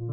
The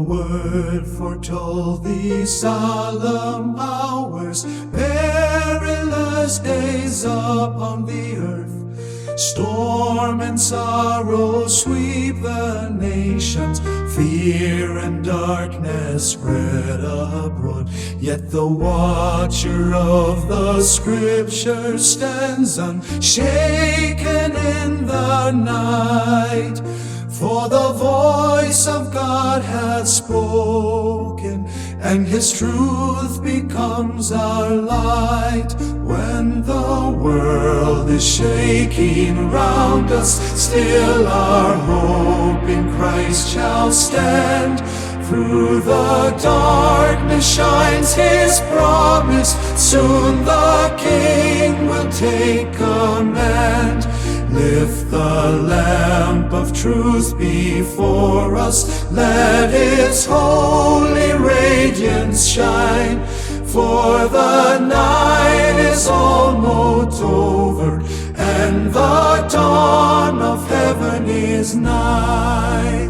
word foretold these solemn hours, perilous days upon the earth. Storm and sorrow sweep the nations, fear and darkness spread abroad. Yet the watcher of the Scriptures stands unshaken in the night. For the voice of God hath spoken, and His truth becomes our light. When the world is shaking round us, still our hope in Christ shall stand. Through the darkness shines His promise, soon the King will take command. Lift the lamp of truth before us, let its holy radiance shine. For the night is almost over, and the dawn of heaven is nigh.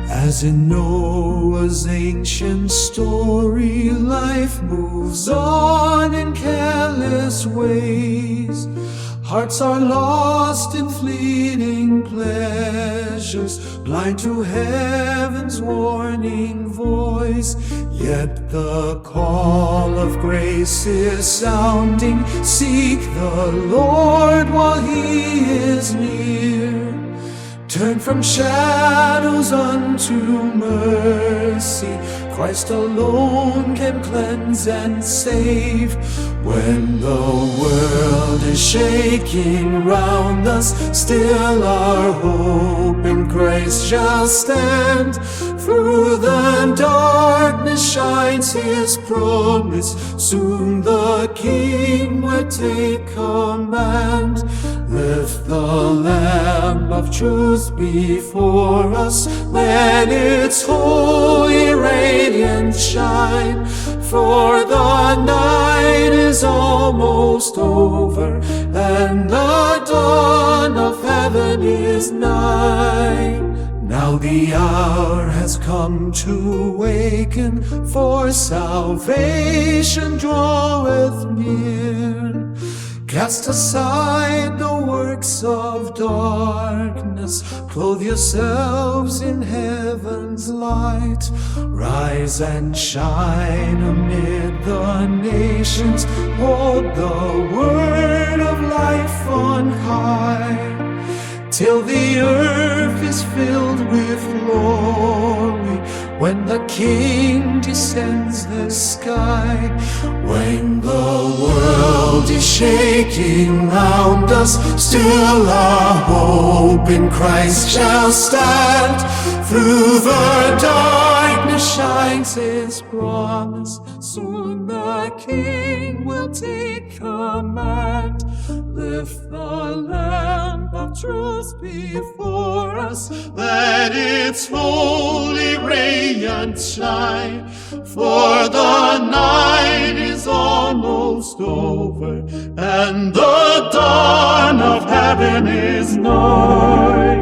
As in Noah's ancient story, life moves on in careless ways. Hearts are lost in fleeting pleasures, blind to heaven's warning voice. Yet the call of grace is sounding, seek the Lord while He is near. Turn from shadows unto mercy, Christ alone can cleanse and save. When the world is shaking round us, still our hope in Christ shall stand. Through the darkness shines His promise, soon the King will take command. Lift the lamp of truth before us, let its holy radiance shine. For the night is almost over, and the dawn of heaven is nigh. Now the hour has come to waken, for salvation draweth near. Cast aside the works of darkness, clothe yourselves in heaven's light. Rise and shine amid the nations, hold the word of life on high, till the earth is filled with glory, when the King descends the sky. When the world is shaking round us, still our hope in Christ shall stand. Through the darkness shines His promise, soon the King will take command. Lift the lamp of truth before us, let its holy radiance shine. For the night is almost over, and the dawn of heaven is nigh.